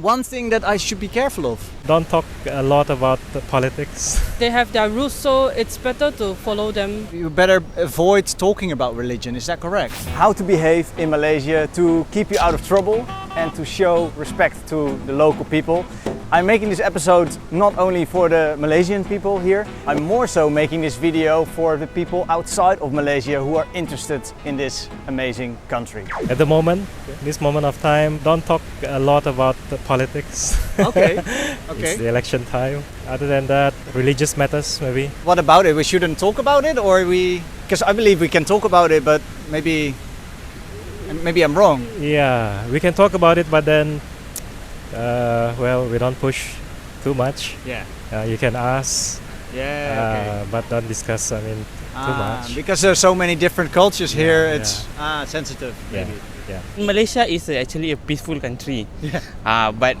One thing that I should be careful of. Don't talk a lot about the politics. They have their rules, so it's better to follow them. You better avoid talking about religion, is that correct? How to behave in Malaysia to keep you out of trouble and to show respect to the local people. I'm making this episode not only for the Malaysian people here, I'm more so making this video for the people outside of Malaysia who are interested in this amazing country. At the moment, this moment of time, don't talk a lot about the politics. Okay. It's the election time. Other than that, religious matters maybe. What about it? We shouldn't talk about it, or because I believe we can talk about it, but maybe I'm wrong. Yeah, we can talk about it, but then we don't push too much. Yeah. You can ask, but don't discuss. Too much. Because there's so many different cultures here. It's sensitive. Maybe. Yeah. Malaysia is actually a peaceful country. Yeah. But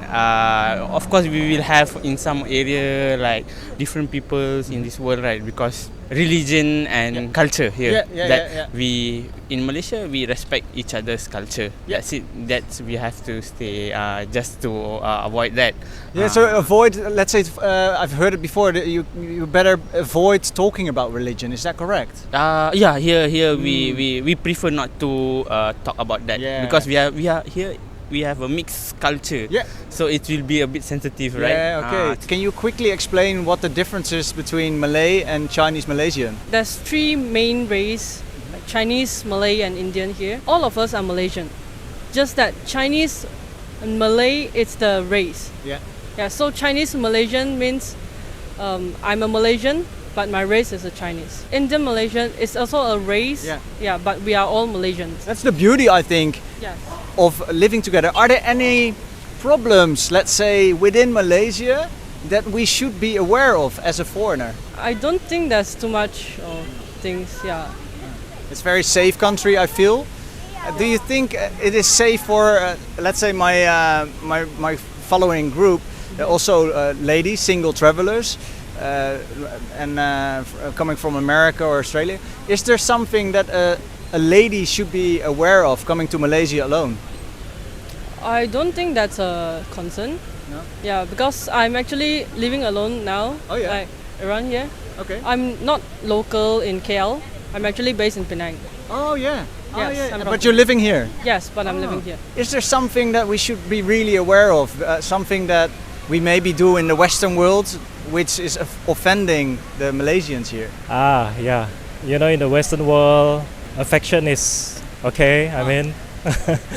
of course we will have in some area like different peoples in this world, right? Because religion and culture here. We in Malaysia we respect each other's culture. That's it. That's we have to stay just to avoid that. Yeah. So avoid. Let's say I've heard it before. That you better avoid talking about religion. Is that correct? Here we prefer not to talk about that because we are here. We have a mixed culture, so it will be a bit sensitive, right? Yeah, okay. Can you quickly explain what the difference is between Malay and Chinese Malaysian? There's three main races, like Chinese, Malay and Indian here. All of us are Malaysian. Just that Chinese and Malay, it's the race. Yeah, so Chinese Malaysian means I'm a Malaysian, but my race is a Chinese. Indian Malaysian is also a race, but we are all Malaysians. That's the beauty, I think, of living together. Are there any problems, let's say, within Malaysia that we should be aware of as a foreigner? I don't think there's too much things, It's a very safe country, I feel. Do you think it is safe for, let's say, my following group, also ladies, single travelers, and coming from America or Australia? Is there something that a lady should be aware of coming to Malaysia alone? I don't think that's a concern. No? Yeah, because I'm actually living alone now. Oh yeah. Like around here. Okay. I'm not local in KL. I'm actually based in Penang. Oh yeah. Yes, I'm But you're living here? Yes, but I'm living here. Is there something that we should be really aware of? Something that we maybe do in the Western world which is offending the Malaysians here? Yeah. In the Western world, affection is okay.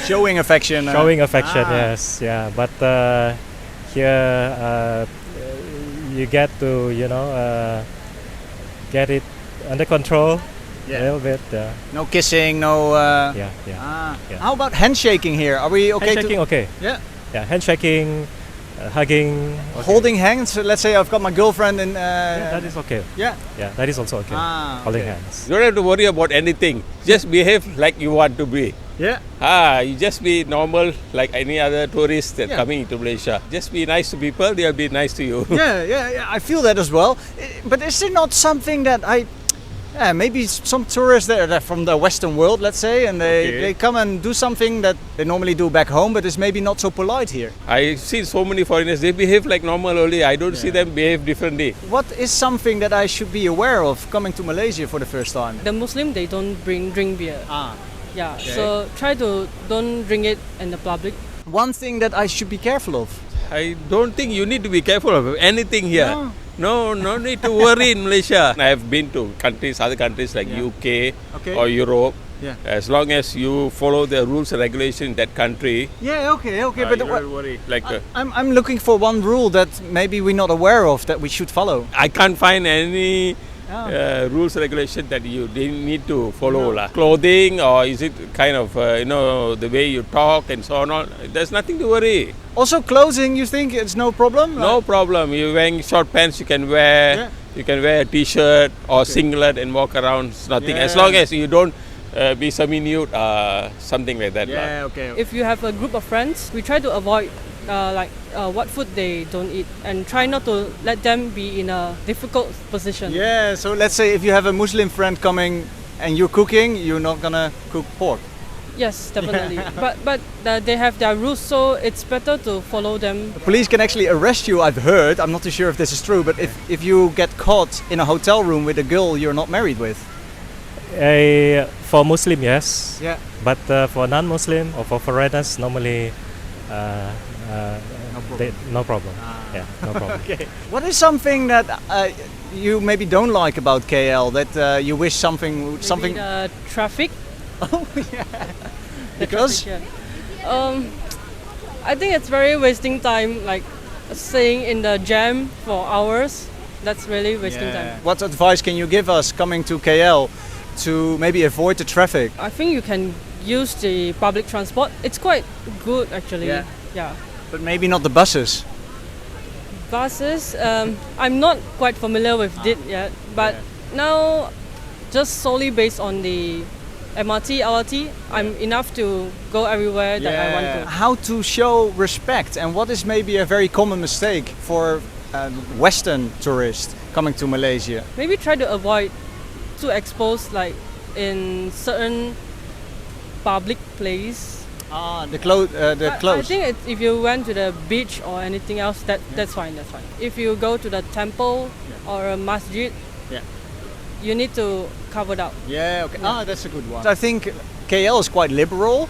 Showing affection. Yes. Yeah. But here you get to get it under control a little bit. No kissing, no. How about handshaking here? Are we okay? Handshaking, okay. Yeah. Yeah. Handshaking, hugging, holding hands. Let's say I've got my girlfriend and. That is okay. Yeah. Yeah, that is also okay. Holding hands. You don't have to worry about anything. Just behave like you want to be. Yeah. You just be normal like any other tourist that coming to Malaysia. Just be nice to people, they'll be nice to you. Yeah, I feel that as well. But is there not something that maybe some tourists that are from the Western world, let's say, and they come and do something that they normally do back home, but it's maybe not so polite here? I see so many foreigners, they behave like normal only. I don't see them behave differently. What is something that I should be aware of coming to Malaysia for the first time? The Muslim, they don't drink beer. Yeah, Okay. so try to don't drink it in the public. One thing that I should be careful of? I don't think you need to be careful of anything here. No need to worry in Malaysia. I have been to other countries like UK or Europe. Yeah. As long as you follow the rules and regulations in that country. Yeah, okay. But you don't worry. I'm looking for one rule that maybe we're not aware of that we should follow. I can't find any rules and regulations that you didn't need to follow. Clothing, or is it kind of the way you talk and so on. There's nothing to worry. Also clothing, you think it's no problem? No problem. You're wearing short pants, you can wear. You can wear a t-shirt or singlet and walk around. It's nothing. As long as you don't be semi-nude, something like that. Okay. If you have a group of friends, we try to avoid what food they don't eat and try not to let them be in a difficult position. Yeah, so let's say if you have a Muslim friend coming and you're cooking, you're not gonna cook pork. Yes, definitely. But they have their rules, so it's better to follow them. The police can actually arrest you, I've heard. I'm not too sure if this is true, but if you get caught in a hotel room with a girl you're not married with. For Muslim, yes. Yeah. But for non-Muslim or for foreigners, normally no problem. Yeah, no problem. Okay. What is something that you maybe don't like about KL that you wish something? Maybe the traffic. Oh yeah. The Because traffic, yeah. I think it's very wasting time, like staying in the jam for hours. That's really wasting time. What advice can you give us coming to KL to maybe avoid the traffic? I think you can use the public transport. It's quite good actually. Yeah. But maybe not the buses. Buses, I'm not quite familiar with it yet, but now just solely based on the MRT, LRT, I'm enough to go everywhere that I want to. How to show respect, and what is maybe a very common mistake for Western tourists coming to Malaysia? Maybe try to avoid to expose like in certain public place. The clothes. I think if you went to the beach or anything else, that's fine. That's fine. If you go to the temple or a masjid, you need to cover it up. Yeah. Okay. That's a good one. I think KL is quite liberal.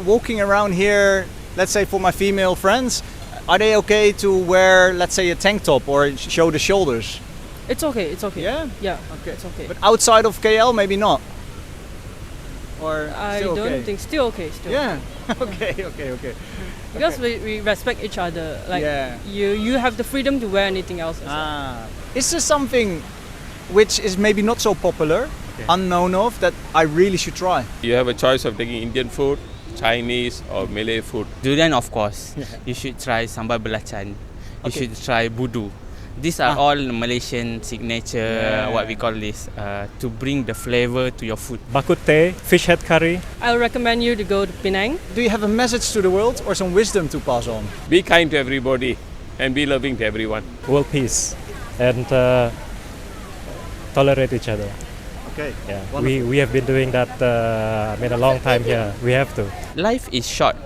Walking around here, let's say for my female friends, are they okay to wear, let's say, a tank top or show the shoulders? It's okay. It's okay. Yeah. Yeah. Okay. It's okay. But outside of KL, maybe not. Or I still don't okay? think still okay. Still. Yeah. Okay. Because we respect each other. Like you have the freedom to wear anything else. Is there something which is maybe not so popular, unknown of, that I really should try? You have a choice of taking Indian food, Chinese or Malay food. Durian, of course. You should try sambal belacan. You should try budu. These are all Malaysian signature, what we call this, to bring the flavor to your food. Bak kut teh, fish head curry. I would recommend you to go to Penang. Do you have a message to the world or some wisdom to pass on? Be kind to everybody and be loving to everyone. World peace and tolerate each other. Okay. Yeah. We have been doing that a long time here. We have to. Life is short,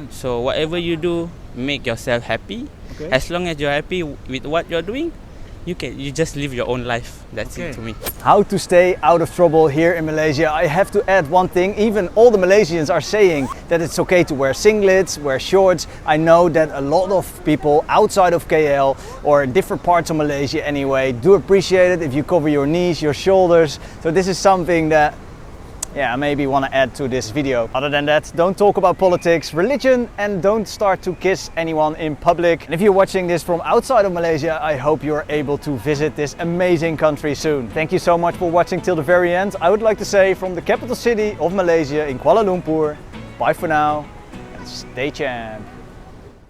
so whatever you do, make yourself happy. As long as you're happy with what you're doing, you just live your own life. That's it to me. How to stay out of trouble here in Malaysia. I have to add one thing. Even all the Malaysians are saying that it's okay to wear singlets, wear shorts. I know that a lot of people outside of KL or different parts of Malaysia anyway do appreciate it if you cover your knees, your shoulders. So this is something that I maybe want to add to this video. Other than that, don't talk about politics, religion, and don't start to kiss anyone in public. And if you're watching this from outside of Malaysia, I hope you're able to visit this amazing country soon. Thank you so much for watching till the very end. I would like to say from the capital city of Malaysia in Kuala Lumpur, bye for now and stay champ.